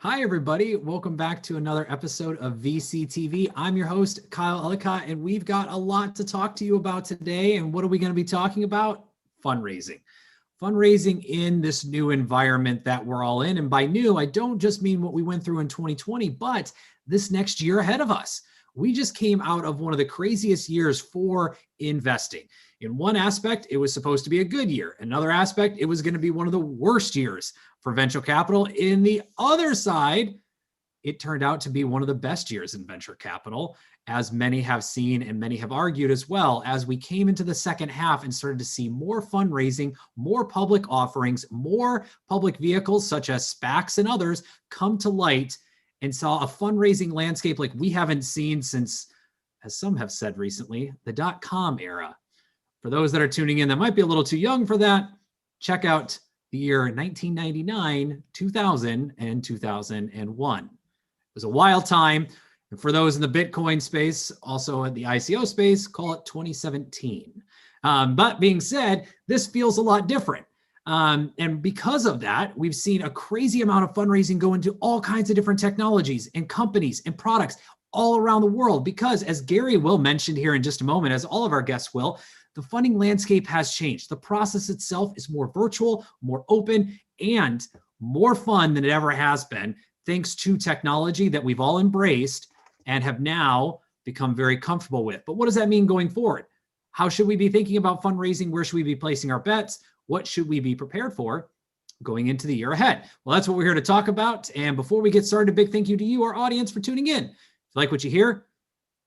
Hi, everybody. Welcome back to another episode of VCTV. I'm your host, Kyle Ellicott, and we've got a lot to talk to you about today. And what are we going to be talking about? Fundraising. Fundraising in this new environment that we're all in. And by new, I don't just mean what we went through in 2020, but this next year ahead of us. We just came out of one of the craziest years for investing. In one aspect, it was supposed to be a good year. Another aspect, it was going to be one of the worst years for venture capital. In the other side, it turned out to be one of the best years in venture capital, as many have seen and many have argued as well, as we came into the second half and started to see more fundraising, more public offerings, more public vehicles such as SPACs and others come to light, and saw a fundraising landscape like we haven't seen since, as some have said recently, the dot-com era. For those that are tuning in that might be a little too young for that, check out the year 1999, 2000, and 2001. It was a wild time. And for those in the Bitcoin space, also in the ICO space, call it 2017. But being said, this feels a lot different. And because of that, we've seen a crazy amount of fundraising go into all kinds of different technologies and companies and products all around the world. Because as Gary will mention here in just a moment, as all of our guests will, the funding landscape has changed. The process itself is more virtual, more open, and more fun than it ever has been, thanks to technology that we've all embraced and have now become very comfortable with. But what does that mean going forward? How should we be thinking about fundraising? Where should we be placing our bets? What should we be prepared for going into the year ahead? Well, that's what we're here to talk about. And before we get started, a big thank you to you, our audience, for tuning in. If you like what you hear,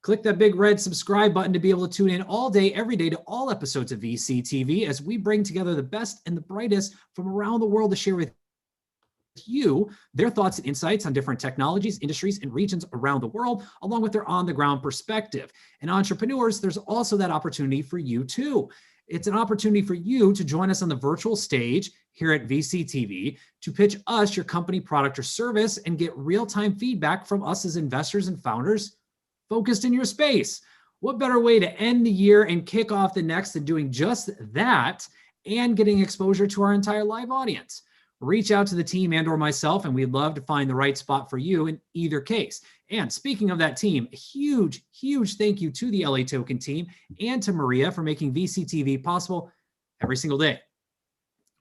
click that big red subscribe button to be able to tune in all day, every day to all episodes of VCTV as we bring together the best and the brightest from around the world to share with you their thoughts and insights on different technologies, industries, and regions around the world, along with their on-the-ground perspective. And entrepreneurs, there's also that opportunity for you too. It's an opportunity for you to join us on the virtual stage here at VCTV to pitch us your company, product, or service and get real-time feedback from us as investors and founders focused in your space. What better way to end the year and kick off the next than doing just that and getting exposure to our entire live audience? Reach out to the team and or myself, and we'd love to find the right spot for you in either case. And speaking of that team, a huge, huge thank you to the LATOKEN team and to Maria for making VCTV possible every single day.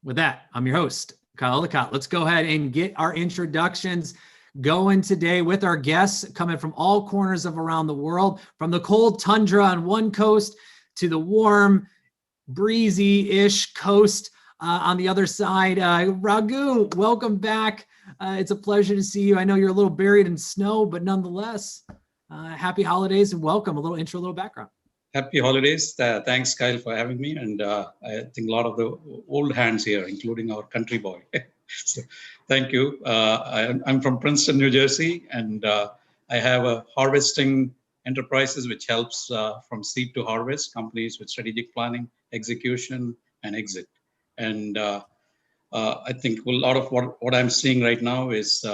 With that, I'm your host, Kyle Ellicott. Let's go ahead and get our introductions going today with our guests coming from all corners of around the world, from the cold tundra on one coast to the warm, breezy-ish coast on the other side. Raghu, welcome back. It's a pleasure to see you. I know you're a little buried in snow, but nonetheless, happy holidays and welcome. A little intro, a little background. Happy holidays. Thanks, Kyle, for having me. And I think a lot of the old hands here, including our country boy. So, thank you. I'm from Princeton, New Jersey, and I have a harvesting enterprises which helps from seed to harvest companies with strategic planning, execution, and exit. And I think a lot of what I'm seeing right now is,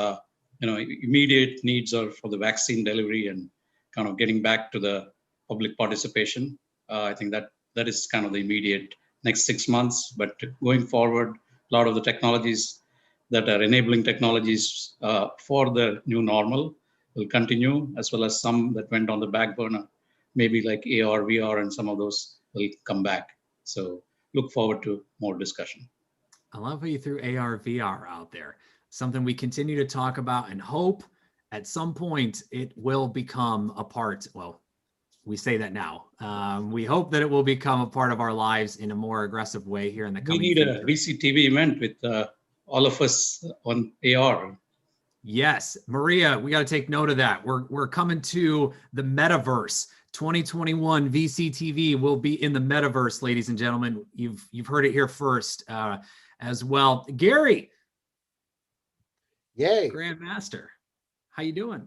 immediate needs are for the vaccine delivery and kind of getting back to the public participation. I think that is kind of the immediate next 6 months. But going forward, a lot of the technologies that are enabling technologies for the new normal will continue, as well as some that went on the back burner, maybe like AR, VR, and some of those will come back. So look forward to more discussion. I love how you threw AR, VR out there. Something we continue to talk about and hope at some point it will become a part. Well, we say that now. We hope that it will become a part of our lives in a more aggressive way here in the coming future. We need a VCTV event with all of us on AR. Yes, Maria, we got to take note of that. We're coming to the metaverse. 2021 VCTV will be in the metaverse, ladies and gentlemen. You've heard it here first as well. Gary, yay, Grandmaster, how you doing?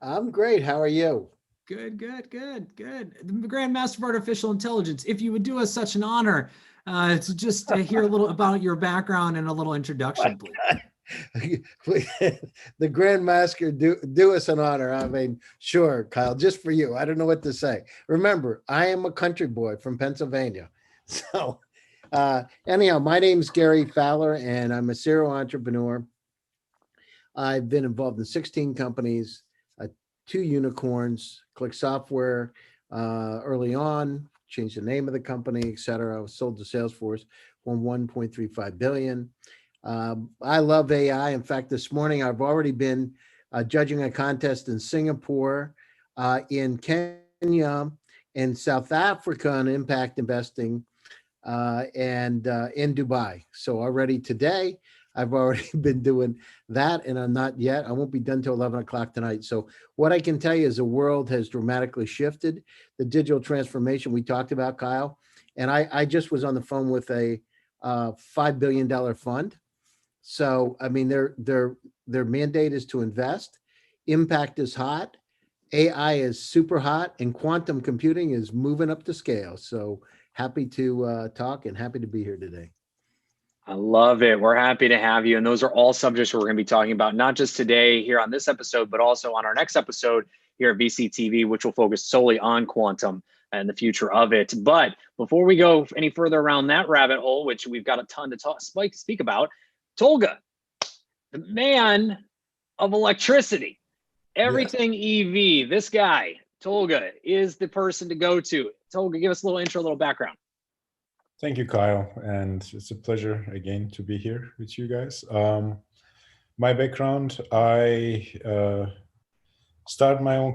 I'm great. How are you? Good. The Grandmaster of Artificial Intelligence. If you would do us such an honor to just hear a little about your background and a little introduction, please. The Grandmaster, do us an honor. I mean, sure, Kyle, just for you. I don't know what to say. Remember, I am a country boy from Pennsylvania. So anyhow, my name's Gary Fowler, and I'm a serial entrepreneur. I've been involved in 16 companies, 2 unicorns, Click Software early on, changed the name of the company, et cetera. I was sold to Salesforce for 1.35 billion. I love AI. In fact, this morning I've already been judging a contest in Singapore, in Kenya, in South Africa on impact investing, and in Dubai. So already today, I've already been doing that, and I'm not yet. I won't be done till 11 o'clock tonight. So what I can tell you is the world has dramatically shifted. The digital transformation we talked about, Kyle, and I just was on the phone with a $5 billion fund. So I mean, their mandate is to invest. Impact is hot. AI is super hot, and quantum computing is moving up the scale. So happy to talk and happy to be here today. I love it. We're happy to have you. And those are all subjects we're going to be talking about, not just today here on this episode, but also on our next episode here at VCTV, which will focus solely on quantum and the future of it. But before we go any further around that rabbit hole, which we've got a ton to speak about, Tolga, the man of electricity, everything EV, this guy, Tolga, is the person to go to. Tolga, give us a little intro, a little background. Thank you, Kyle. And it's a pleasure again to be here with you guys. My background, I started my own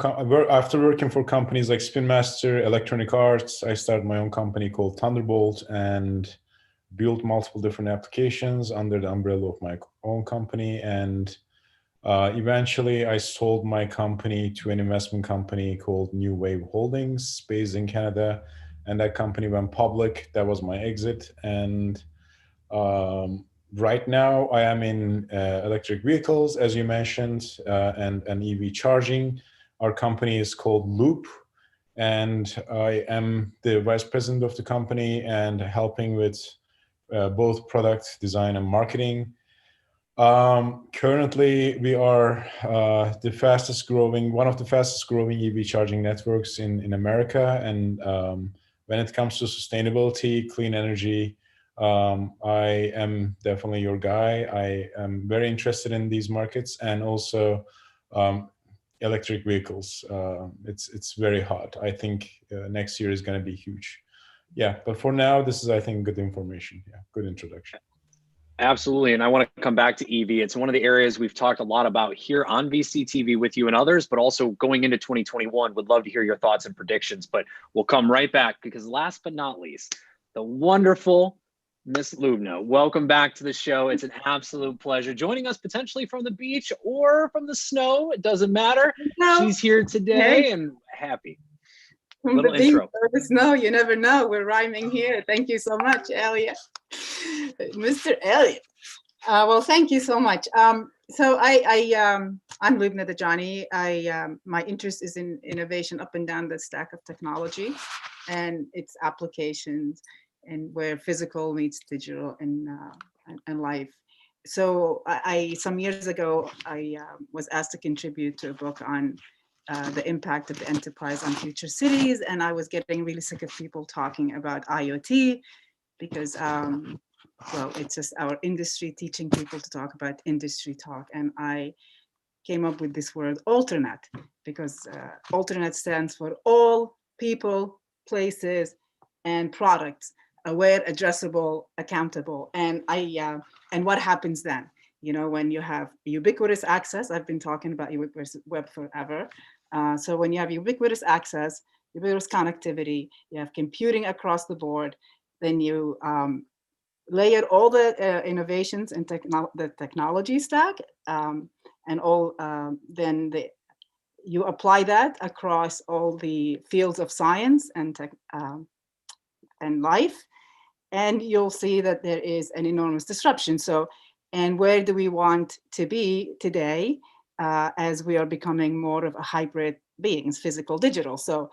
after working for companies like Spin Master, Electronic Arts. I started my own company called Thunderbolt and built multiple different applications under the umbrella of my own company. And eventually I sold my company to an investment company called New Wave Holdings, based in Canada. And that company went public. That was my exit. And right now I am in electric vehicles, as you mentioned, and EV charging. Our company is called Loop. And I am the vice president of the company and helping with both product design and marketing. Currently, we are one of the fastest growing EV charging networks in America. And when it comes to sustainability, clean energy, I am definitely your guy. I am very interested in these markets, and also electric vehicles. It's very hot. I think next year is going to be huge. Yeah, but for now, this is, I think, good information. Yeah, good introduction. Absolutely. And I want to come back to EV. It's one of the areas we've talked a lot about here on VCTV with you and others, but also going into 2021, would love to hear your thoughts and predictions, but we'll come right back because last but not least, the wonderful Miss Lubna. Welcome back to the show. It's an absolute pleasure joining us potentially from the beach or from the snow. It doesn't matter. She's here today and happy. From the beach or the snow, you never know. We're rhyming here. Thank you so much, Elliot. Mr. Elliot. Well, thank you so much. So I'm Lubna Dajani. My interest is in innovation up and down the stack of technology and its applications, and where physical meets digital and life. So some years ago, I was asked to contribute to a book on the impact of the enterprise on future cities. And I was getting really sick of people talking about IoT because, well, it's just our industry teaching people to talk about industry talk. And I came up with this word Alternet, because Alternet stands for all people, places, and products, aware, addressable, accountable. And and what happens then? You know, when you have ubiquitous access, I've been talking about ubiquitous web forever. So when you have ubiquitous access, ubiquitous connectivity, you have computing across the board, then you layer all the innovations and the technology stack, and all, then you apply that across all the fields of science and life, and you'll see that there is an enormous disruption. So, and where do we want to be today as we are becoming more of a hybrid beings, physical, digital? So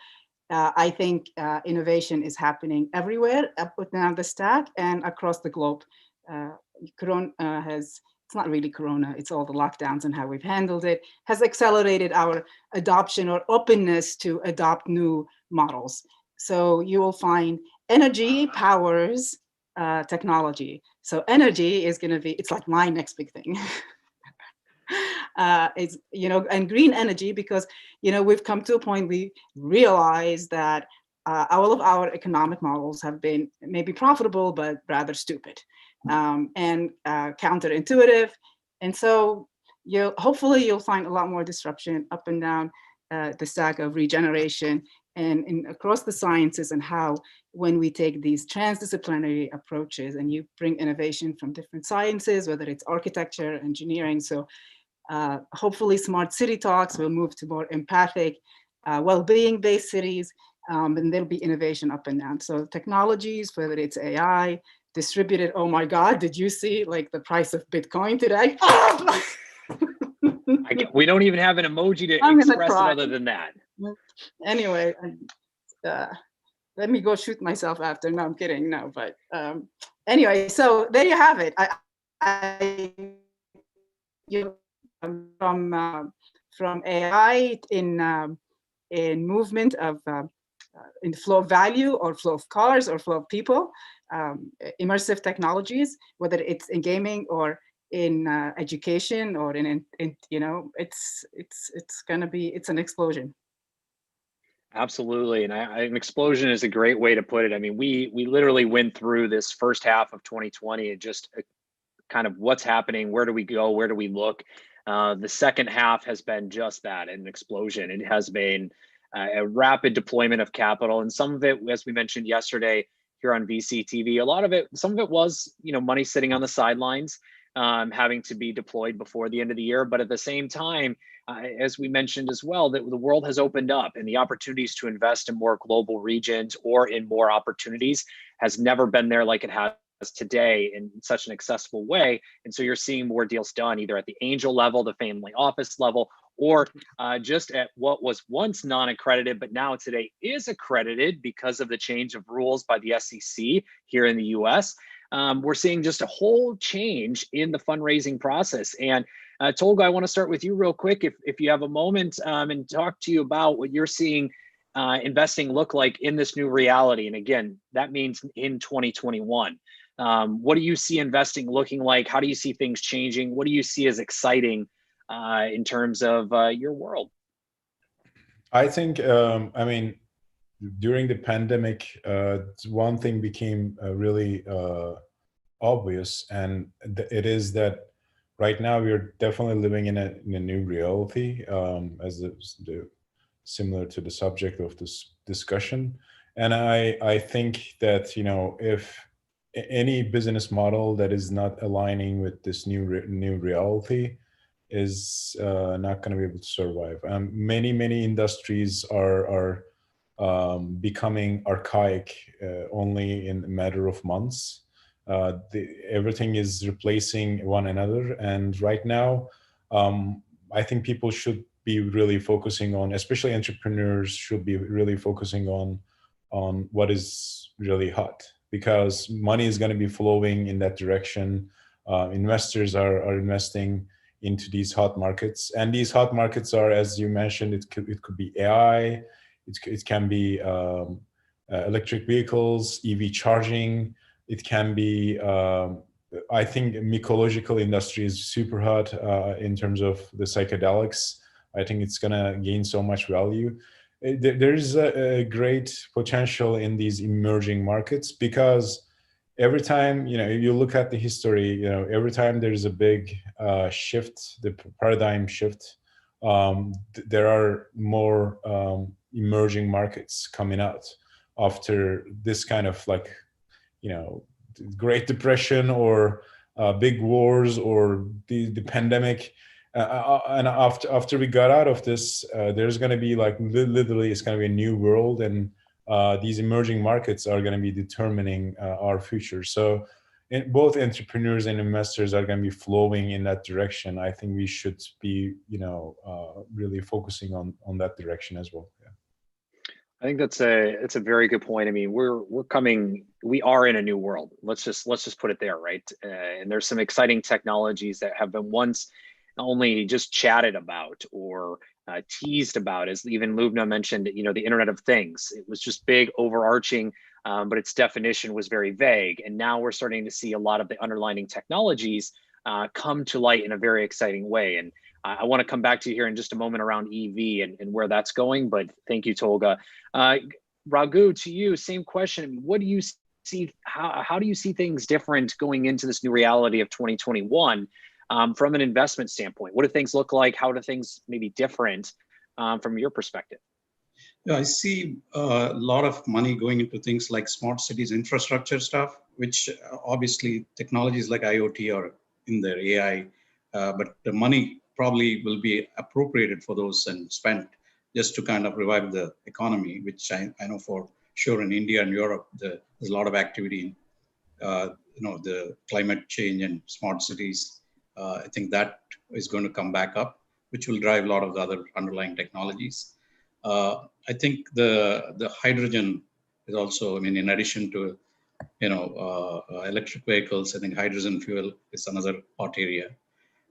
I think innovation is happening everywhere, up and down the stack and across the globe. Corona it's not really Corona, it's all the lockdowns and how we've handled it, has accelerated our adoption or openness to adopt new models. So you will find energy powers technology. So energy is going to be, it's like my next big thing. is, and green energy, because, we've come to a point we realize that all of our economic models have been maybe profitable, but rather stupid and counterintuitive. And so hopefully you'll find a lot more disruption up and down the stack of regeneration and across the sciences, and how when we take these transdisciplinary approaches and you bring innovation from different sciences, whether it's architecture, engineering. So hopefully smart city talks will move to more empathic, well-being based cities, and there'll be innovation up and down. So technologies, whether it's AI, distributed, oh my God, did you see like the price of Bitcoin today? We don't even have an emoji to express it other than that. Anyway, let me go shoot myself after. No, I'm kidding. No, but anyway, so there you have it. From AI in movement of in the flow of value, or flow of cars, or flow of people, immersive technologies, whether it's in gaming or in education, or in it's an explosion. Absolutely, and an explosion is a great way to put it. I mean, we literally went through this first half of 2020 and just kind of what's happening, where do we go, where do we look. The second half has been just that, an explosion. It has been a rapid deployment of capital, and some of it, as we mentioned yesterday here on VCTV, some of it was money sitting on the sidelines, having to be deployed before the end of the year. But at the same time, as we mentioned as well, that the world has opened up, and the opportunities to invest in more global regions or in more opportunities has never been there like it has today in such an accessible way. And so you're seeing more deals done either at the angel level, the family office level, or just at what was once non-accredited, but now today is accredited because of the change of rules by the SEC here in the US. We're seeing just a whole change in the fundraising process. And Tolga, I want to start with you real quick, if you have a moment, and talk to you about what you're seeing investing look like in this new reality. And again, that means in 2021. What do you see investing looking like? How do you see things changing? What do you see as exciting in terms of your world? I think, during the pandemic, one thing became really obvious, and it is that right now we're definitely living in a new reality, similar to the subject of this discussion. And I think that, if any business model that is not aligning with this new reality is not going to be able to survive. Many industries are becoming archaic only in a matter of months. Everything is replacing one another, and right now I think people should be really focusing on, especially entrepreneurs should be really focusing on what is really hot, because money is going to be flowing in that direction. Investors are investing into these hot markets, and these hot markets are, as you mentioned, it could be AI, it can be electric vehicles, EV charging, it can be I think mycological industry is super hot in terms of the psychedelics. I think it's gonna gain so much value. There's a great potential in these emerging markets, because every time, if you look at the history, every time there's a big shift, the paradigm shift, there are more emerging markets coming out after this kind of Great Depression or big wars or the pandemic. And after we got out of this, there's going to be literally it's going to be a new world, and these emerging markets are going to be determining our future. So both entrepreneurs and investors are going to be flowing in that direction. I think we should be really focusing on that direction as well. Yeah. I think it's a very good point. I mean, we are in a new world. Let's just put it there, right? And there's some exciting technologies that have been once only just chatted about or teased about, as even Lubna mentioned, the Internet of Things. It was just big, overarching, but its definition was very vague. And now we're starting to see a lot of the underlying technologies come to light in a very exciting way. And I want to come back to you here in just a moment around EV and where that's going, but thank you, Tolga. Raghu, to you, same question. What do you see, how do you see things different going into this new reality of 2021 from an investment standpoint? What do things look like? How do things maybe different from your perspective? Yeah, I see a lot of money going into things like smart cities infrastructure stuff, which obviously technologies like IoT are in there, AI, but the money probably will be appropriated for those and spent just to kind of revive the economy, which I know for sure in India and Europe, there's a lot of activity in the climate change and smart cities. I think that is going to come back up, which will drive a lot of the other underlying technologies. I think the hydrogen is also, I mean, in addition to electric vehicles, I think hydrogen fuel is another hot area.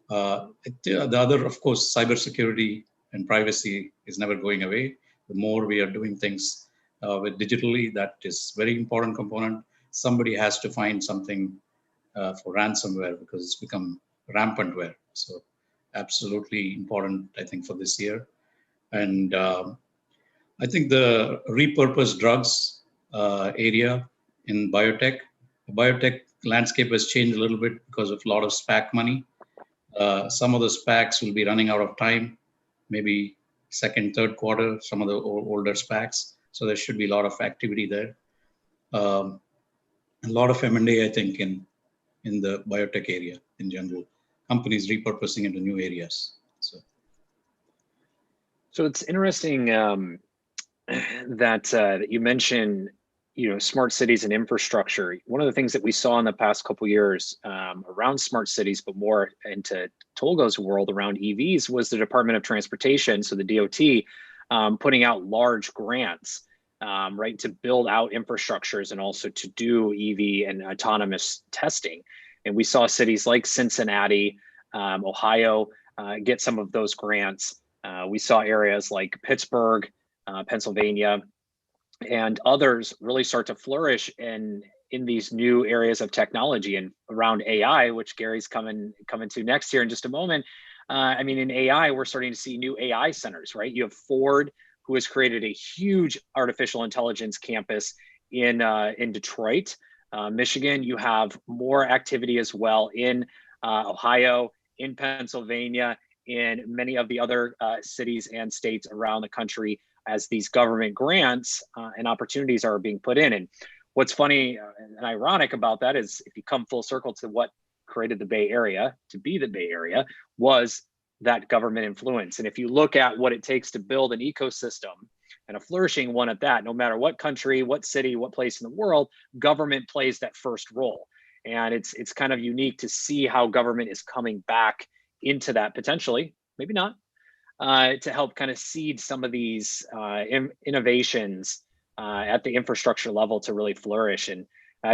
The other, of course, cybersecurity and privacy is never going away. The more we are doing things with digitally, that is very important component. Somebody has to find something for ransomware because it's become rampantware. So absolutely important, I think, for this year. And I think the repurposed drugs area in biotech landscape has changed a little bit because of a lot of SPAC money. Some of the SPACs will be running out of time, maybe second, third quarter, some of the older SPACs. So there should be a lot of activity there. A lot of M&A, I think, in the biotech area in general. Companies repurposing into new areas. So it's interesting that you mentioned, smart cities and infrastructure. One of the things that we saw in the past couple of years around smart cities, but more into Tolga's world around EVs, was the Department of Transportation, so the DOT, putting out large grants, right, to build out infrastructures and also to do EV and autonomous testing. And we saw cities like Cincinnati, Ohio, get some of those grants. We saw areas like Pittsburgh, Pennsylvania, and others really start to flourish in these new areas of technology and around AI, which Gary's coming to next here in just a moment. I mean, in AI, we're starting to see new AI centers, right? You have Ford, who has created a huge artificial intelligence campus in Detroit, Michigan. You have more activity as well in Ohio, in Pennsylvania, in many of the other cities and states around the country, as these government grants and opportunities are being put in. And what's funny and ironic about that is, if you come full circle to what created the Bay Area to be the Bay Area, was that government influence. And if you look at what it takes to build an ecosystem, and a flourishing one at that, no matter what country, what city, what place in the world, government plays that first role. And it's kind of unique to see how government is coming back into that potentially, maybe not, to help kind of seed some of these innovations at the infrastructure level to really flourish. And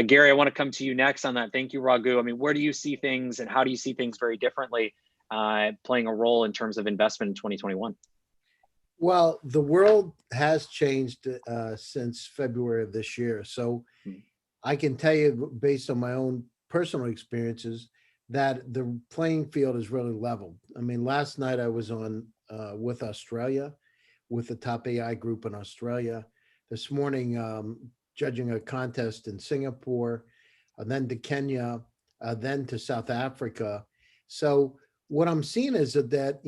Gary, I want to come to you next on that. Thank you, Raghu. I mean, where do you see things and how do you see things very differently playing a role in terms of investment in 2021? Well, the world has changed since February of this year. So I can tell you, based on my own personal experiences, that the playing field is really leveled. I mean, last night I was on with Australia, with the top AI group in Australia. This morning, judging a contest in Singapore, then to Kenya, then to South Africa. So what I'm seeing is that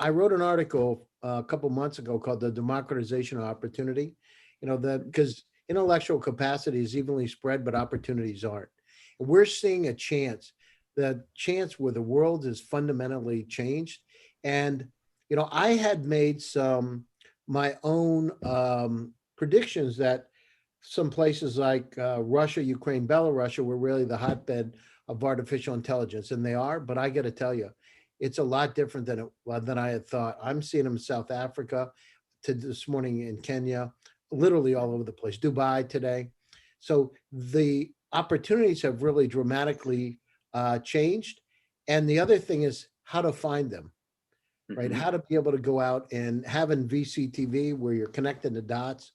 I wrote an article a couple months ago called "The Democratization of Opportunity." Because intellectual capacity is evenly spread, but opportunities aren't. And we're seeing a chance where the world is fundamentally changed. And I had made my own predictions that some places like Russia, Ukraine, Belarus were really the hotbed of artificial intelligence, and they are. But I got to tell you, it's a lot different than I had thought. I'm seeing them in South Africa, to this morning in Kenya, literally all over the place. Dubai today. So the opportunities have really dramatically changed. And the other thing is how to find them, right? How to be able to go out and having VCTV where you're connecting the dots.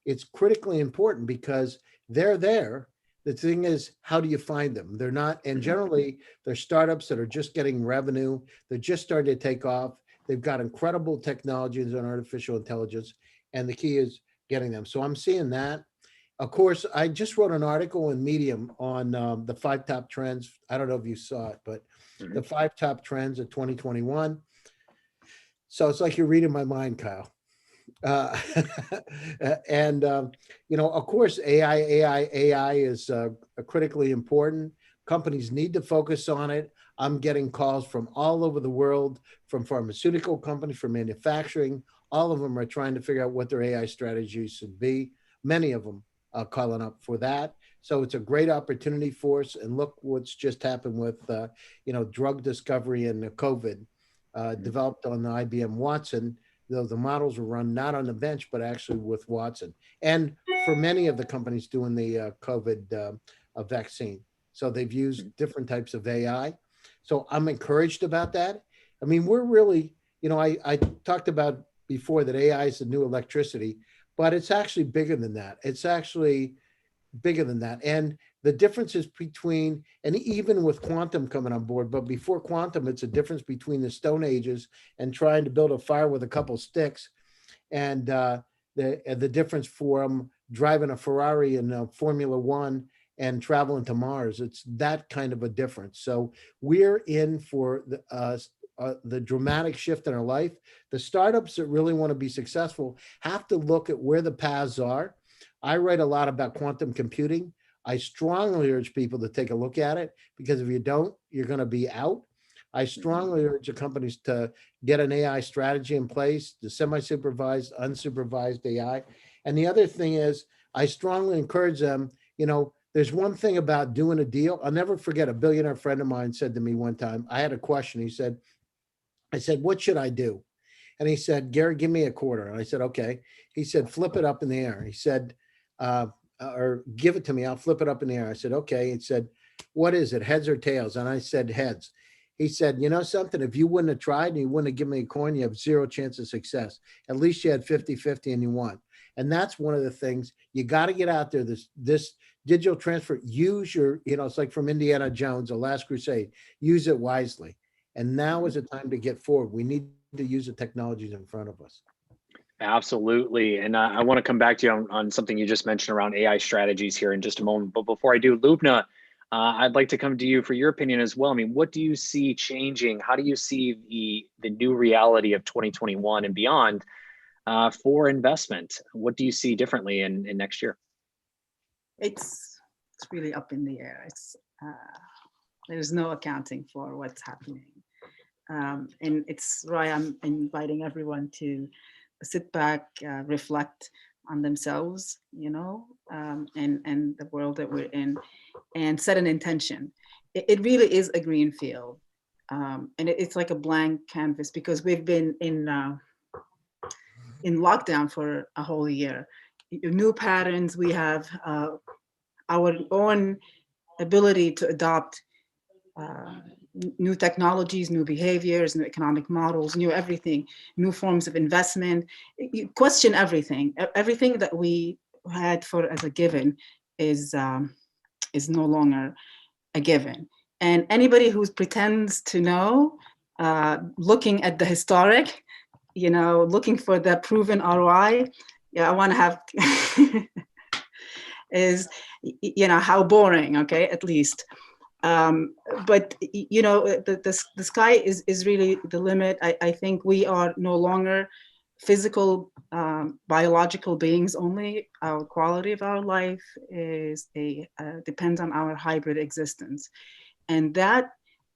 It's critically important because they're there. The thing is, how do you find them? They're not, and generally they're startups that are just getting revenue. They're just starting to take off. They've got incredible technologies and artificial intelligence, and the key is getting them. So I'm seeing that. Of course, I just wrote an article in Medium on the 5 top trends. I don't know if you saw it, but the 5 top trends of 2021. So it's like you're reading my mind, Kyle. And of course, AI is critically important. Companies need to focus on it. I'm getting calls from all over the world, from pharmaceutical companies, from manufacturing. All of them are trying to figure out what their AI strategies should be. Many of them are calling up for that. So it's a great opportunity for us. And look what's just happened with, drug discovery and COVID developed on the IBM Watson. Though the models were run not on the bench, but actually with Watson. And for many of the companies doing the COVID vaccine. So they've used different types of AI. So I'm encouraged about that. I mean, we're really, I talked about before that AI is the new electricity, but it's actually bigger than that. It's actually bigger than that. And the differences between, and even with quantum coming on board, but before quantum, it's a difference between the Stone Ages and trying to build a fire with a couple sticks, and the difference from driving a Ferrari in Formula One and traveling to Mars. It's that kind of a difference. So we're in for the dramatic shift in our life. The startups that really want to be successful have to look at where the paths are. I write a lot about quantum computing. I strongly urge people to take a look at it, because if you don't, you're going to be out. I strongly urge the companies to get an AI strategy in place, the semi-supervised, unsupervised AI. And the other thing is, I strongly encourage them, there's one thing about doing a deal. I'll never forget, a billionaire friend of mine said to me one time, I had a question. I said, what should I do? And he said, Gary, give me a quarter. And I said, okay. He said, flip it up in the air. He said, or give it to me, I'll flip it up in the air. I said, okay. He said, what is it, heads or tails? And I said, heads. He said, you know something, if you wouldn't have tried and you wouldn't have given me a coin, you have zero chance of success. At least you had 50-50 and you won. And that's one of the things, you got to get out there, this digital transfer, use your, it's like from Indiana Jones, The Last Crusade, use it wisely. And now is the time to get forward. We need to use the technologies in front of us. Absolutely. And I want to come back to you on something you just mentioned around AI strategies here in just a moment. But before I do, Lubna, I'd like to come to you for your opinion as well. I mean, what do you see changing? How do you see the new reality of 2021 and beyond for investment? What do you see differently in next year? It's really up in the air. There's no accounting for what's happening. And it's why I'm inviting everyone to sit back, reflect on themselves, and the world that we're in, and set an intention. It really is a green field. And it's like a blank canvas, because we've been in lockdown for a whole year. New patterns, we have our own ability to adopt new technologies, new behaviors, new economic models, new everything, new forms of investment. You question everything. Everything that we had for as a given is no longer a given. And anybody who pretends to know, looking at the historic, looking for the proven ROI, I want to have is, how boring, okay, at least. But the sky is really the limit. I think we are no longer physical, biological beings only. Our quality of our life depends on our hybrid existence, and that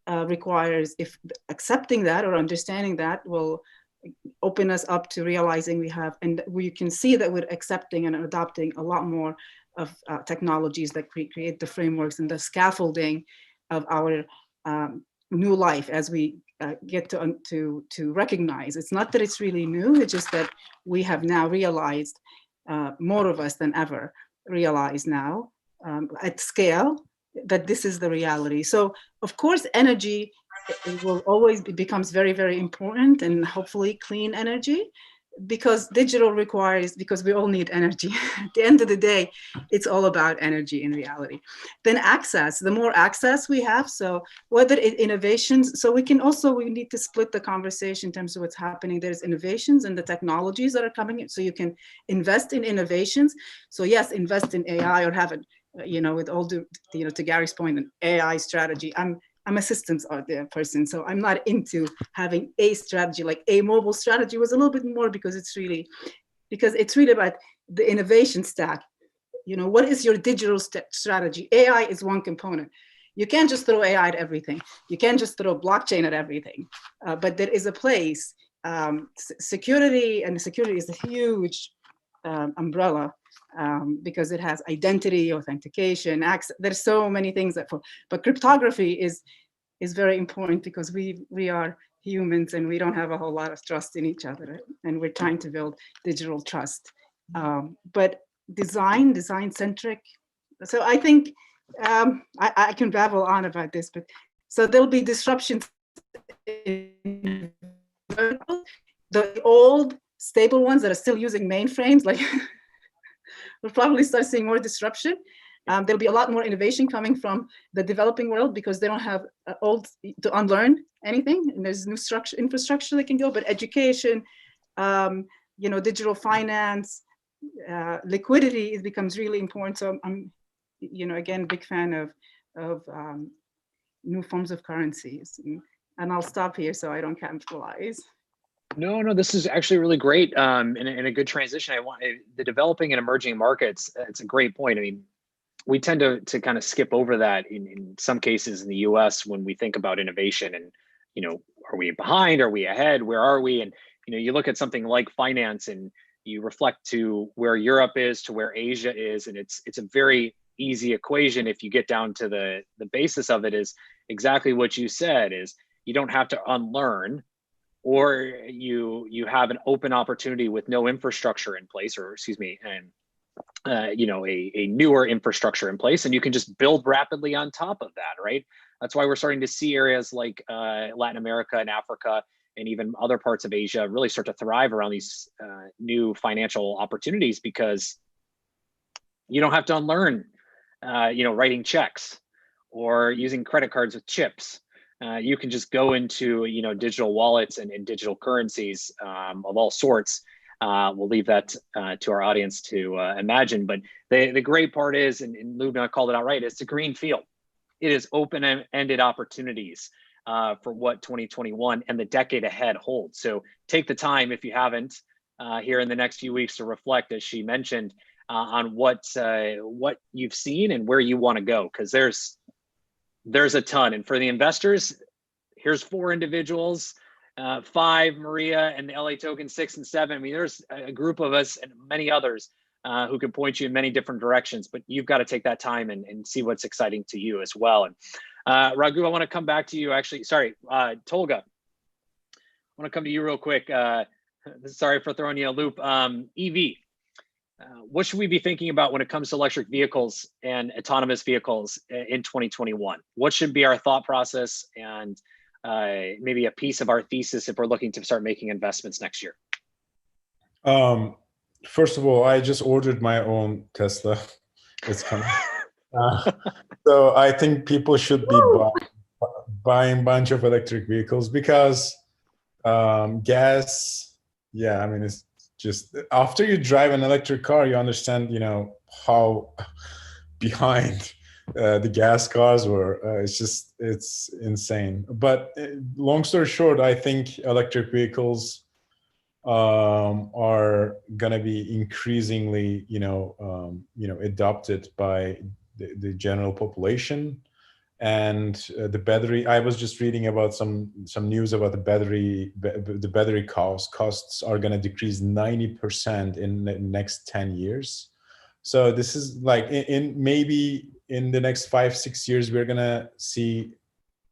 requires, if accepting that or understanding that will open us up to realizing and we can see that we're accepting and adopting a lot more of technologies that create the frameworks and the scaffolding of our new life as we get to recognize. It's not that it's really new, it's just that we have now realized, more of us than ever realize now at scale, that this is the reality. So of course, energy, it will always becomes very, very important, and hopefully clean energy. because digital requires, because we all need energy. At the end of the day, it's all about energy in reality. Then access, the more access we have, so whether it innovations, so we need to split the conversation in terms of what's happening. There's innovations and the technologies that are coming in, so you can invest in innovations. So yes, invest in AI or have it, with all due, to Gary's point, an AI strategy. I'm a systems person, so I'm not into having a strategy. Like a mobile strategy was a little bit more because it's really about the innovation stack. What is your digital strategy? AI is one component. You can't just throw AI at everything. You can't just throw blockchain at everything. But there is a place. Security is a huge umbrella. Because it has identity, authentication, access. There's so many things but cryptography is very important because we are humans and we don't have a whole lot of trust in each other, and we're trying to build digital trust. But design centric. So I think I can babble on about this, but so there'll be disruptions in the old stable ones that are still using mainframes, like. We'll probably start seeing more disruption. There'll be a lot more innovation coming from the developing world because they don't have to unlearn anything, and there's new infrastructure that can go. But education, digital finance, liquidity, it becomes really important. So I'm, again, big fan of new forms of currencies, and I'll stop here so I don't capitalize. No, this is actually really great, and a good transition. The developing and emerging markets. It's a great point. I mean, we tend to kind of skip over that in some cases in the U.S. when we think about innovation, and are we behind? Are we ahead? Where are we? And you look at something like finance, and you reflect to where Europe is, to where Asia is, and it's a very easy equation if you get down to the basis of it. Is exactly what you said. Is you don't have to unlearn. Or you have an open opportunity with no infrastructure in place, or and a newer infrastructure in place, and you can just build rapidly on top of that, right? That's why we're starting to see areas like Latin America and Africa and even other parts of Asia really start to thrive around these new financial opportunities, because you don't have to unlearn, writing checks or using credit cards with chips. You can just go into digital wallets and digital currencies of all sorts. We'll leave that to our audience to imagine. But the great part is, and Lubna called it out right, it's a green field. It is open-ended opportunities for what 2021 and the decade ahead holds. So take the time, if you haven't, here in the next few weeks to reflect, as she mentioned, on what you've seen and where you want to go, because there's a ton. And for the investors, here's 4 individuals, 5, Maria, and the LATOKEN 6 and 7. I mean, there's a group of us and many others who can point you in many different directions, but you've got to take that time and see what's exciting to you as well. And Raghu, I want to come back to you. Actually, sorry, Tolga, I want to come to you real quick. Sorry for throwing you a loop. EV. What should we be thinking about when it comes to electric vehicles and autonomous vehicles in 2021? What should be our thought process and maybe a piece of our thesis if we're looking to start making investments next year? First of all, I just ordered my own Tesla. It's coming. So I think people should be buying a bunch of electric vehicles, because gas, yeah, I mean, it's just after you drive an electric car, you understand, how behind the gas cars were. It's insane. But long story short, I think electric vehicles are going to be increasingly, adopted by the general population. And the battery, I was just reading about some news about the battery costs are going to decrease 90% in the next 10 years. So this is like maybe in the next 5-6 years, we're going to see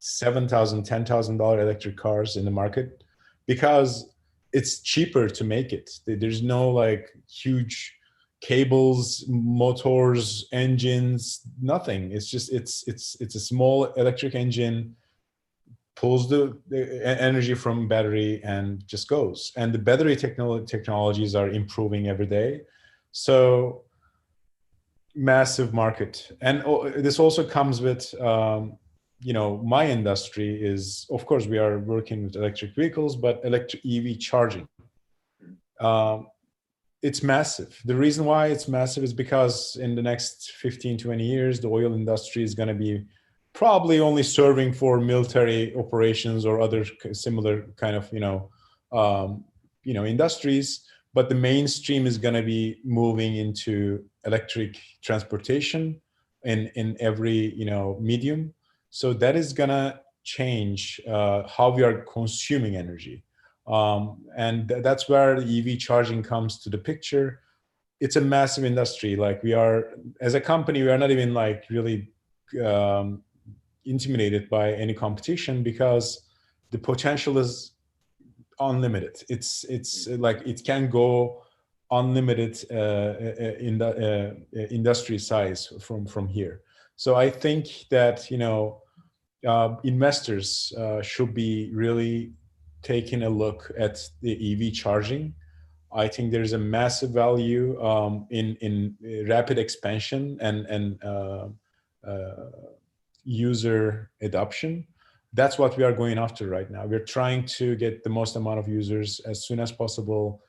$7,000, $10,000 electric cars in the market, because it's cheaper to make it. There's no like huge cables, motors, engines, nothing. It's just it's a small electric engine pulls the energy from battery and just goes. And the battery technologies are improving every day. So massive market. And this also comes with, my industry is, of course, we are working with electric vehicles, but electric EV charging. It's massive. The reason why it's massive is because in the next 15, 20 years, the oil industry is going to be probably only serving for military operations or other similar kind of, industries. But the mainstream is going to be moving into electric transportation in every, medium. So that is going to change how we are consuming energy. And that's where the EV charging comes to the picture. It's a massive industry. Like we are, as a company, we are not even like really intimidated by any competition because the potential is unlimited. It's like it can go unlimited in the industry size from here. So I think that investors should be really taking a look at the EV charging. I think there's a massive value in rapid expansion and user adoption. That's what we are going after right now. We're trying to get the most amount of users as soon as possible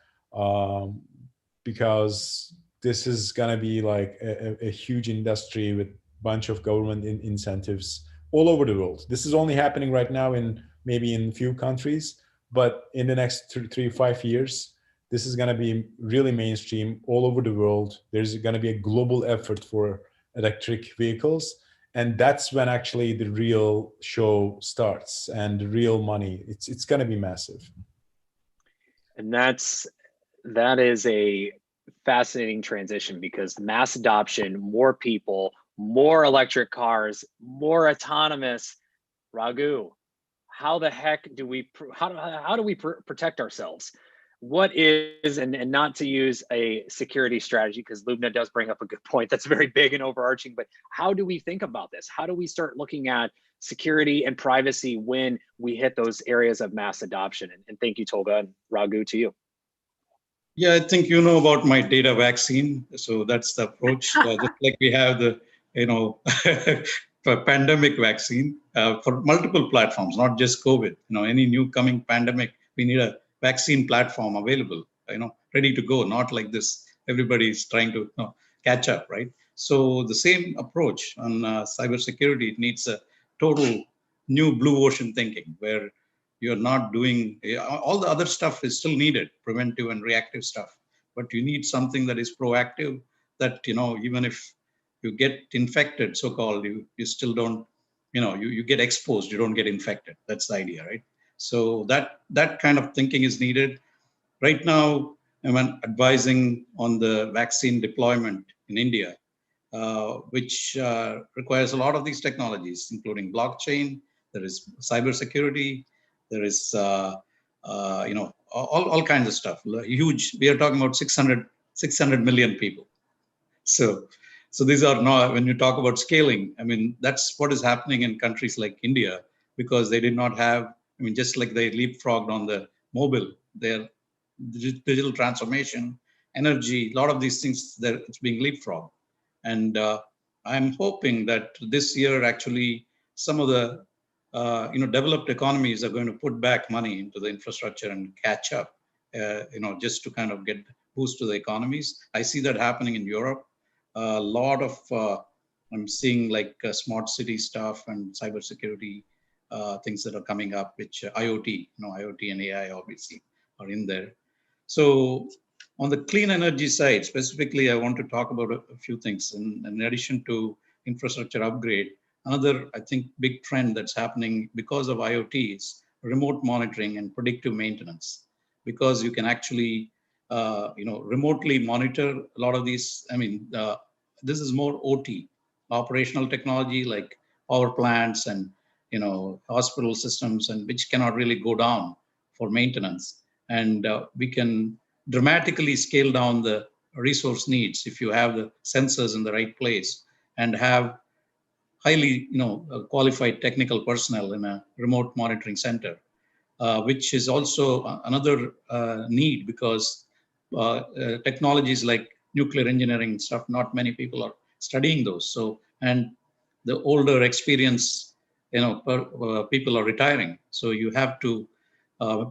because this is going to be like a huge industry with a bunch of government incentives all over the world. This is only happening right now in maybe in a few countries, but in the next 3 to 5 years, this is going to be really mainstream all over the world. There's going to be a global effort for electric vehicles. And that's when actually the real show starts and the real money. It's going to be massive. And that is a fascinating transition because mass adoption, more people, more electric cars, more autonomous. Raghu, how the heck do we protect ourselves? What is, and not to use a security strategy, because Lubna does bring up a good point that's very big and overarching, but how do we think about this? How do we start looking at security and privacy when we hit those areas of mass adoption? And thank you, Tolga, and Raghu, to you. Yeah, I think you know about my data vaccine. So that's the approach. Just like we have the, for pandemic vaccine for multiple platforms, not just COVID. Any new coming pandemic, we need a vaccine platform available, ready to go, not like this. Everybody's trying to catch up, right? So the same approach on cybersecurity needs a total new blue ocean thinking where you're not doing all the other stuff is still needed, preventive and reactive stuff, but you need something that is proactive that, even if you get infected, so-called, you still don't, you get exposed, you don't get infected. That's the idea, right? So that kind of thinking is needed. Right now, I'm advising on the vaccine deployment in India, which requires a lot of these technologies, including blockchain. There is cybersecurity. There is, all kinds of stuff. Huge. We are talking about 600 million people. So these are not, when you talk about scaling, that's what is happening in countries like India, because they did not have, just like they leapfrogged on the mobile, their digital transformation, energy, a lot of these things, it's being leapfrogged. And I'm hoping that this year, actually, some of the developed economies are going to put back money into the infrastructure and catch up, just to kind of get boost to the economies. I see that happening in Europe. A lot of, I'm seeing like smart city stuff and cybersecurity things that are coming up, which IoT, IoT and AI obviously are in there. So on the clean energy side, specifically, I want to talk about a few things. In addition to infrastructure upgrade, another, I think, big trend that's happening because of IoT is remote monitoring and predictive maintenance, because you can actually, remotely monitor a lot of these. This is more OT, operational technology, like power plants and, hospital systems, and which cannot really go down for maintenance. And we can dramatically scale down the resource needs if you have the sensors in the right place and have highly, qualified technical personnel in a remote monitoring center, which is also another need, because technologies like nuclear engineering and stuff, not many people are studying those. So, and the older experience, people are retiring. So you have to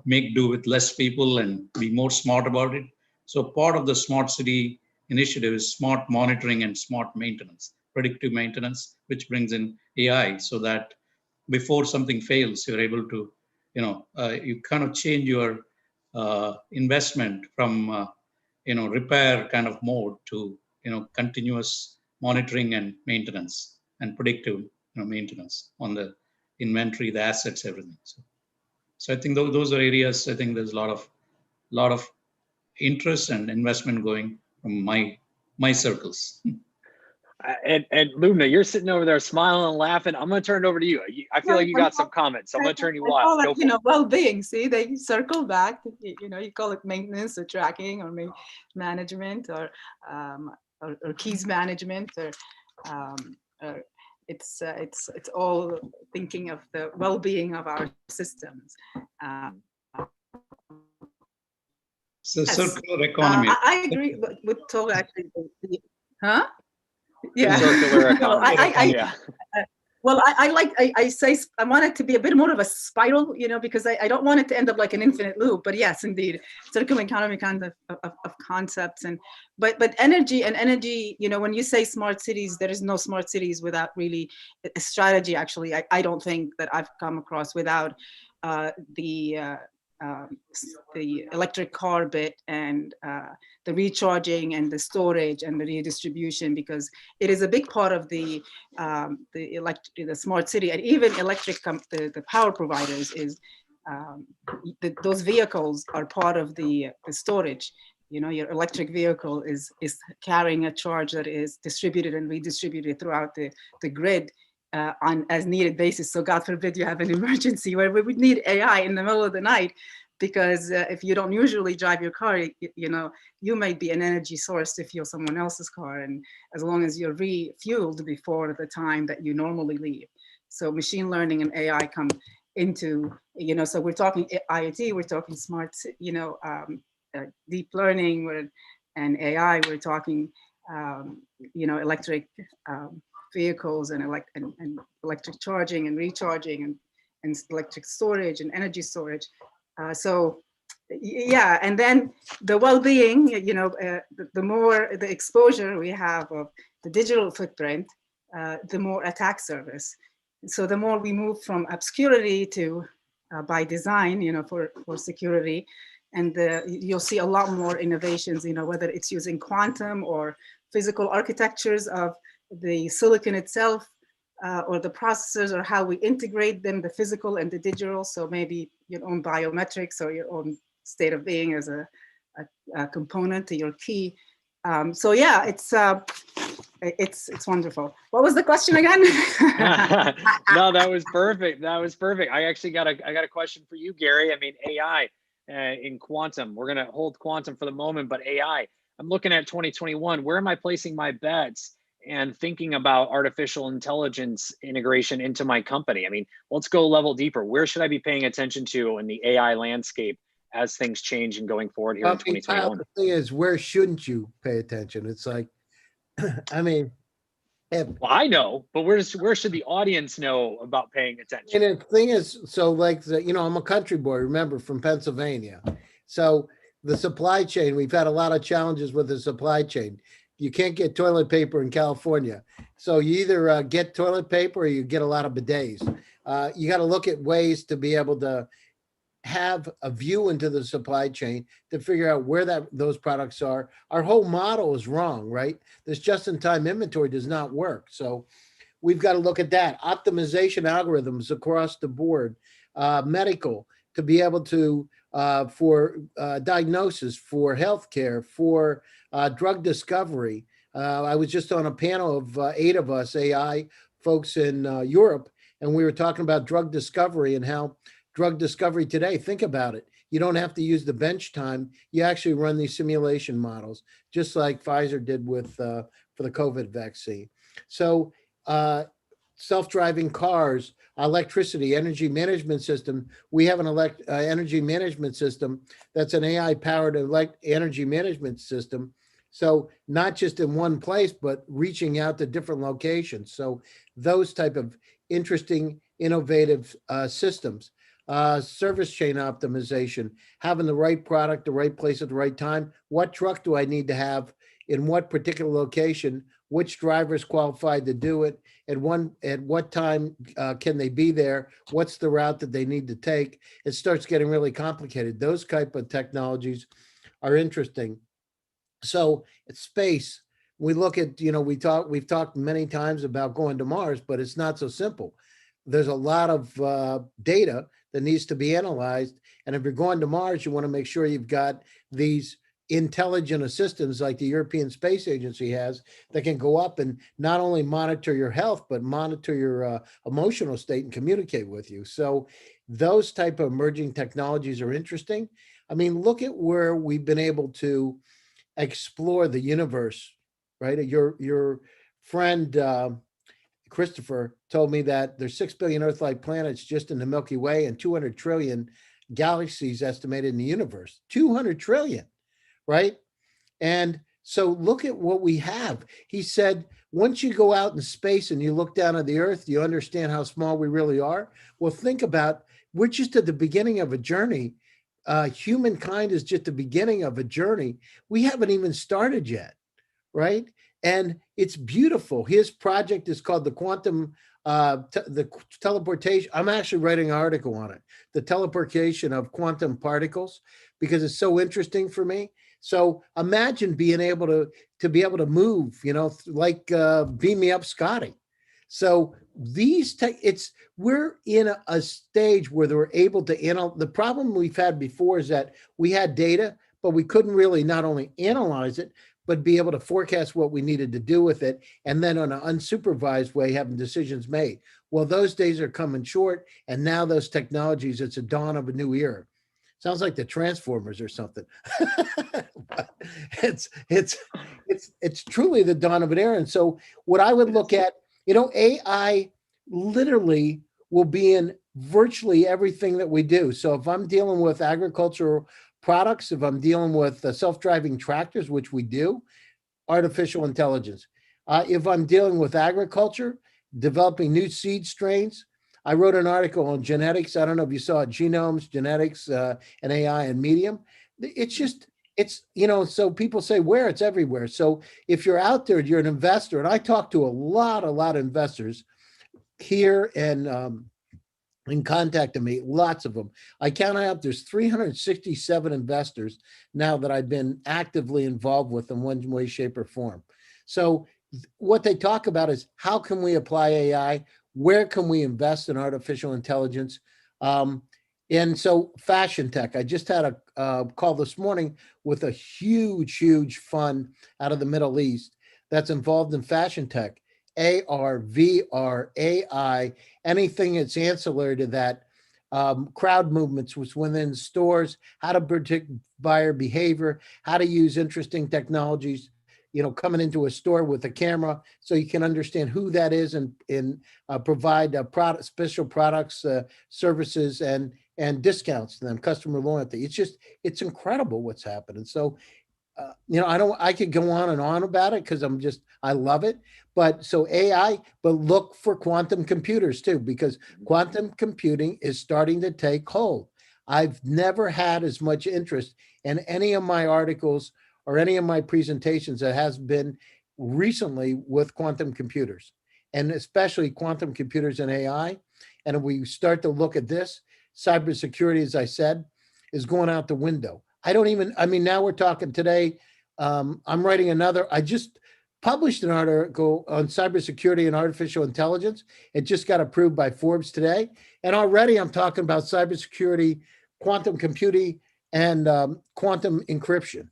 make do with less people and be more smart about it. So part of the smart city initiative is smart monitoring and smart maintenance, predictive maintenance, which brings in AI, so that before something fails, you're able to, you kind of change your investment from, repair kind of mode to, continuous monitoring and maintenance and predictive, maintenance on the inventory, the assets, everything. So I think those are areas. I think there's a lot of interest and investment going from my circles. And Lubna, you're sitting over there smiling and laughing. I'm going to turn it over to you. I feel like you got some comments. So I'm going to turn you wild. Go for it. Well-being. See, they circle back. You call it maintenance or tracking or maybe management or keys management or it's all thinking of the well-being of our systems. So Yes. circular economy. I agree with Tola actually. Huh? Yeah. Circular economy. Well, I say I want it to be a bit more of a spiral, because I don't want it to end up like an infinite loop. But yes, indeed, circular economy kind of concepts but energy, when you say smart cities, there is no smart cities without really a strategy. Actually, I don't think that I've come across without the electric car bit and the recharging and the storage and the redistribution, because it is a big part of the smart city. And even the power providers is those vehicles are part of the storage. Your electric vehicle is carrying a charge that is distributed and redistributed throughout the grid on as needed basis. So God forbid you have an emergency where we would need AI in the middle of the night, because if you don't usually drive your car, you might be an energy source to fuel someone else's car, and as long as you're refueled before the time that you normally leave. So machine learning and AI come into, so we're talking IoT, we're talking smart, deep learning, and AI, we're talking, electric vehicles and electric charging and recharging and electric storage and energy storage. So yeah, and then the well-being, the more the exposure we have of the digital footprint, the more attack surface. So the more we move from obscurity to by design, for security, and you'll see a lot more innovations, whether it's using quantum or physical architectures of the silicon itself, or the processors, or how we integrate them, the physical and the digital. So maybe your own biometrics or your own state of being as a component to your key. So yeah, it's wonderful. What was the question again? No, that was perfect. I actually got a question for you, Gary. I mean, AI in quantum. We're gonna hold quantum for the moment, but AI. I'm looking at 2021. Where am I placing my bets? And thinking about artificial intelligence integration into my company. I mean, let's go a level deeper. Where should I be paying attention to in the AI landscape as things change and going forward here in 2021? The thing is, where shouldn't you pay attention? It's like, I mean, well, I know, but where should the audience know about paying attention? And the thing is, so like, I'm a country boy, remember, from Pennsylvania. So the supply chain, we've had a lot of challenges with the supply chain. You can't get toilet paper in California. So you either get toilet paper or you get a lot of bidets. You got to look at ways to be able to have a view into the supply chain to figure out where those products are. Our whole model is wrong, right? This just-in-time inventory does not work. So we've got to look at that. Optimization algorithms across the board, medical, to be able to, for diagnosis, for healthcare, for drug discovery. I was just on a panel of 8 of us AI folks in Europe, and we were talking about drug discovery and how drug discovery today, think about it. You don't have to use the bench time. You actually run these simulation models, just like Pfizer did with for the COVID vaccine. So self-driving cars, electricity, energy management system. We have an energy management system that's an AI-powered energy management system. So not just in one place, but reaching out to different locations. So those type of interesting, innovative systems. Service chain optimization, having the right product, the right place at the right time. What truck do I need to have in what particular location? Which driver is qualified to do it? At what time can they be there? What's the route that they need to take? It starts getting really complicated. Those type of technologies are interesting. So it's space. We look at, we've talked many times about going to Mars, but it's not so simple. There's a lot of data that needs to be analyzed. And if you're going to Mars, you want to make sure you've got these intelligent assistants like the European Space Agency has that can go up and not only monitor your health, but monitor your emotional state and communicate with you. So those type of emerging technologies are interesting. I mean, look at where we've been able to explore the universe, right? Your friend, Christopher, told me that there's 6 billion Earth-like planets just in the Milky Way and 200 trillion galaxies estimated in the universe. 200 trillion, right? And so look at what we have. He said, once you go out in space and you look down at the Earth, you understand how small we really are. Well, think about, we're just at the beginning of a journey. Humankind is just the beginning of a journey. We haven't even started yet, right? And it's beautiful. His project is called the quantum, the teleportation. I'm actually writing an article on it, the teleportation of quantum particles, because it's so interesting for me. So imagine being able to be able to move, like Beam Me Up, Scotty. So we're in a stage where they're able to analyze. The problem we've had before is that we had data, but we couldn't really not only analyze it, but be able to forecast what we needed to do with it. And then on an unsupervised way, having decisions made. Well, those days are coming short. And now those technologies, it's a dawn of a new era. Sounds like the Transformers or something. It's truly the dawn of an era. And so what I would look at, AI literally will be in virtually everything that we do. So if I'm dealing with agricultural products, if I'm dealing with self-driving tractors, which we do, artificial intelligence. If I'm dealing with agriculture, developing new seed strains, I wrote an article on genetics. I don't know if you saw it, genomes, genetics, and AI and Medium. So people say where, it's everywhere. So if you're out there, you're an investor, and I talk to a lot of investors here and in contact to me, lots of them. I count out, there's 367 investors now that I've been actively involved with in one way, shape, or form. So what they talk about is how can we apply AI? Where can we invest in artificial intelligence? And so fashion tech, I just had a call this morning with a huge fund out of the Middle East that's involved in fashion tech. AR, VR, AI, anything that's ancillary to that, crowd movements within stores, how to predict buyer behavior, how to use interesting technologies, coming into a store with a camera so you can understand who that is and provide special products, services, and discounts to them, customer loyalty. It's incredible what's happening. So I could go on and on about it because I love it. But so AI, but look for quantum computers too, because quantum computing is starting to take hold. I've never had as much interest in any of my articles or any of my presentations that has been recently with quantum computers, and especially quantum computers and AI. And if we start to look at this, cybersecurity, as I said, is going out the window. Now we're talking today. I'm writing I just published an article on cybersecurity and artificial intelligence. It just got approved by Forbes today. And already I'm talking about cybersecurity, quantum computing, and quantum encryption.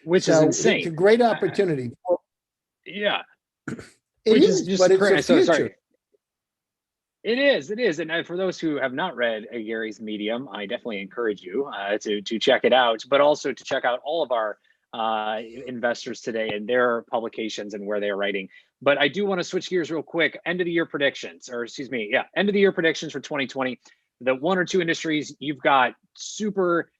Which is insane. It's a great opportunity. Yeah. It is, but it's the future. It is. And for those who have not read Gary's Medium, I definitely encourage you to check it out, but also to check out all of our investors today and their publications and where they're writing. But I do want to switch gears real quick. End of the year predictions, or excuse me, yeah, end of the year predictions for 2020. The 1 or 2 industries you've got super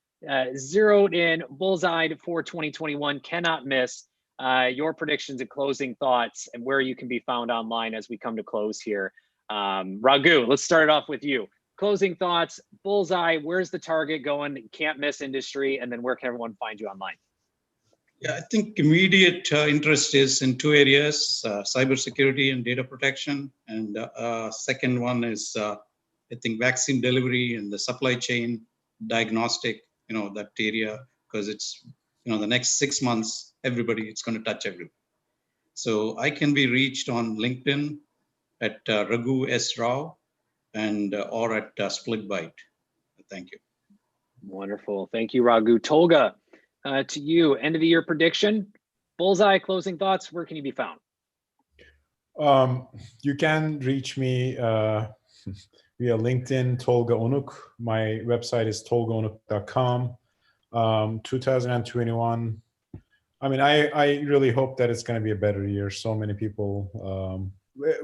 zeroed in, bullseyed for 2021, cannot miss. Your predictions and closing thoughts and where you can be found online as we come to close here. Raghu, let's start it off with you. Closing thoughts, bullseye, where's the target going? Can't miss industry, and then where can everyone find you online? Yeah, I think immediate interest is in 2 areas, cybersecurity and data protection. And second one is, I think, vaccine delivery and the supply chain diagnostic, that area, because it's, the next 6 months, it's going to touch everybody. So I can be reached on LinkedIn at Raghu S. Rao and or at SplitByte. Thank you. Wonderful. Thank you, Raghu. Tolga, to you, end of the year prediction, bullseye, closing thoughts, where can you be found? You can reach me via LinkedIn, Tolga Onuk. My website is tolgaonuk.com. 2021, I mean, I really hope that it's going to be a better year. So many people,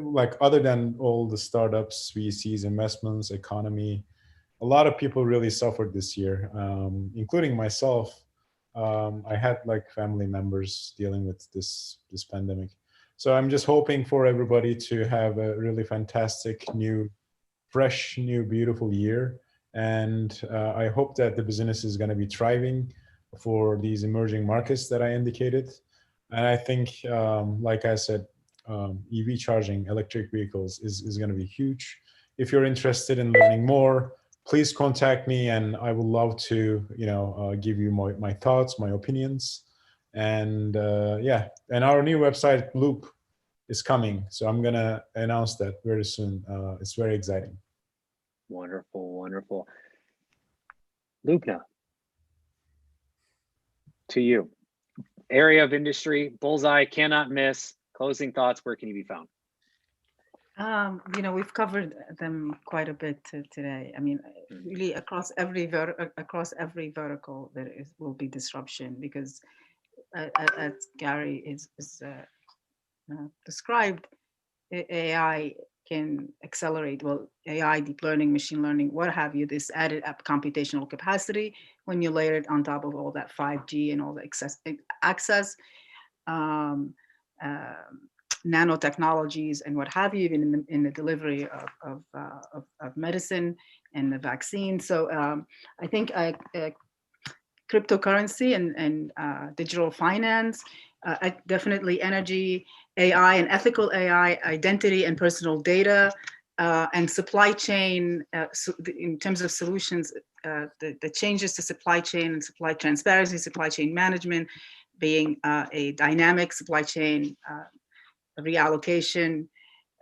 like other than all the startups, VCs, investments, economy, a lot of people really suffered this year, including myself. I had like family members dealing with this pandemic. So I'm just hoping for everybody to have a really fantastic, fresh, new, beautiful year. And I hope that the business is going to be thriving for these emerging markets that I indicated. And I think, like I said, EV charging, electric vehicles is going to be huge. If you're interested in learning more, please contact me, and I would love to, give you my thoughts, my opinions. And yeah, and our new website, Loop, is coming. So I'm going to announce that very soon. It's very exciting. Wonderful, wonderful. Lubna, to you. Area of industry, bullseye, cannot miss. Closing thoughts, where can you be found? We've covered them quite a bit today. I mean, really across every vertical will be disruption, because as Gary is described, AI can accelerate, AI, deep learning, machine learning, what have you, this added up computational capacity when you layer it on top of all that 5G and all the access, nanotechnologies and what have you, even in the delivery of medicine and the vaccine. So I think cryptocurrency and digital finance, definitely energy, AI and ethical AI, identity and personal data, and supply chain. So in terms of solutions, the changes to supply chain and supply transparency, supply chain management, being a dynamic supply chain, reallocation.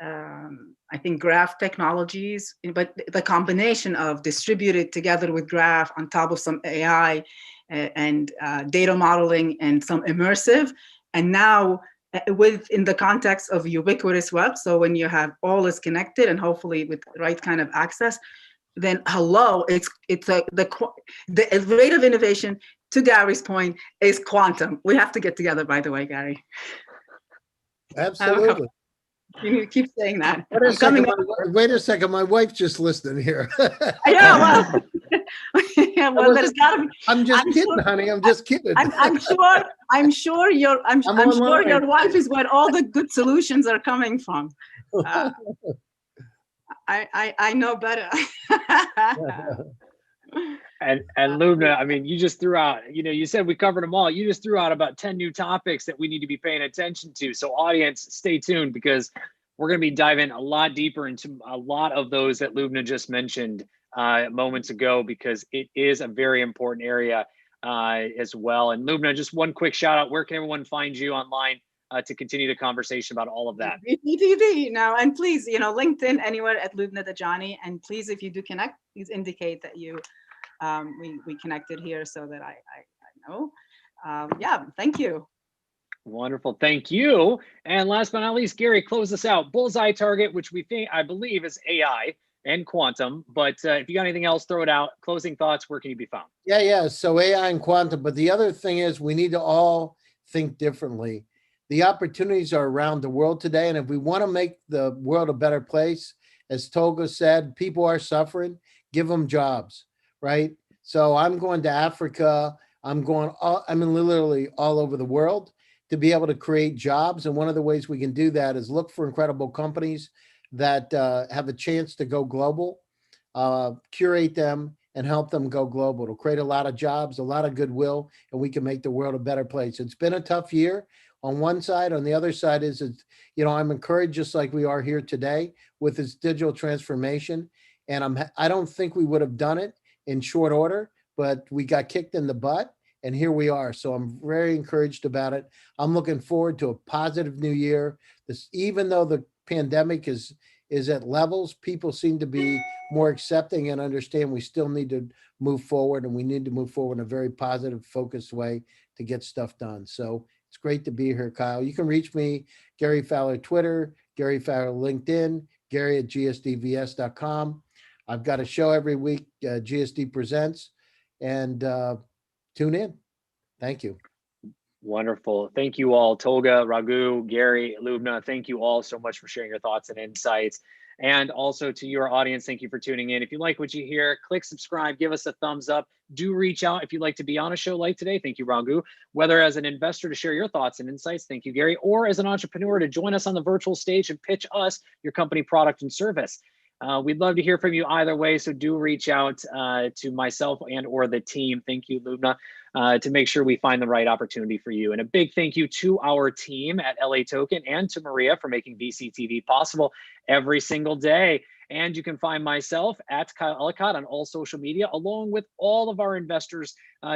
I think graph technologies, but the combination of distributed together with graph on top of some AI and data modeling and some immersive, and now within the context of ubiquitous web. So when you have all is connected and hopefully with the right kind of access, then hello, the rate of innovation, to Gary's point, is quantum. We have to get together, by the way, Gary. Absolutely. You need to keep saying that. Wait a second, my wife's just listening here. Yeah, well, yeah, well, there's gotta be. I'm just kidding, honey. I'm just kidding. I'm sure your wife is where all the good solutions are coming from. I know better. And Lubna, I mean, you just threw out, you said we covered them all. You just threw out about 10 new topics that we need to be paying attention to. So audience, stay tuned, because we're going to be diving a lot deeper into a lot of those that Lubna just mentioned moments ago, because it is a very important area as well. And Lubna, just one quick shout out. Where can everyone find you online to continue the conversation about all of that? VCTV now, and please, LinkedIn, anywhere at Lubna Dajani. And please, if you do connect, please indicate that you we connected here so that I know. Yeah, thank you. Wonderful, thank you. And last but not least, Gary, close us out. Bullseye target, which I believe is AI. and quantum. But if you got anything else, throw it out. Closing thoughts, where can you be found? Yeah. So AI and quantum, but the other thing is we need to all think differently. The opportunities are around the world today. And if we want to make the world a better place, as Tolga said, people are suffering, give them jobs, right? So I'm going to Africa. I'm literally all over the world to be able to create jobs. And one of the ways we can do that is look for incredible companies that have a chance to go global, curate them, and help them go global. It'll create a lot of jobs, a lot of goodwill, and we can make the world a better place. It's been a tough year on one side. On the other side is, I'm encouraged, just like we are here today, with this digital transformation. And I don't think we would have done it in short order, but we got kicked in the butt, and here we are. So I'm very encouraged about it. I'm looking forward to a positive new year. Even though the pandemic is at levels, people seem to be more accepting and understand we still need to move forward, and we need to move forward in a very positive, focused way to get stuff done. So it's great to be here, Kyle. You can reach me, Gary Fowler, Twitter, Gary Fowler, LinkedIn, Gary@gsdvs.com. I've got a show every week, GSD Presents, and tune in. Thank you. Wonderful. Thank you all, Tolga, Raghu, Gary, Lubna. Thank you all so much for sharing your thoughts and insights. And also to your audience, thank you for tuning in. If you like what you hear, click subscribe, give us a thumbs up. Do reach out if you'd like to be on a show like today. Thank you, Raghu. Whether as an investor to share your thoughts and insights, thank you, Gary, or as an entrepreneur to join us on the virtual stage and pitch us your company, product, and service. We'd love to hear from you either way, so do reach out to myself and or the team. Thank you, Lubna, to make sure we find the right opportunity for you. And a big thank you to our team at LATOKEN and to Maria for making VCTV possible every single day. And you can find myself at Kyle Ellicott on all social media, along with all of our investors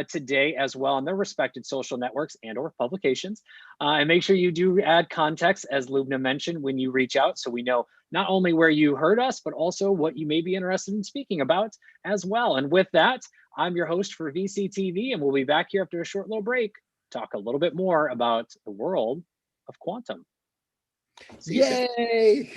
today as well on their respected social networks and or publications. And make sure you do add context, as Lubna mentioned, when you reach out, so we know not only where you heard us, but also what you may be interested in speaking about as well. And with that, I'm your host for VCTV, and we'll be back here after a short little break, talk a little bit more about the world of quantum. See you soon. Yay!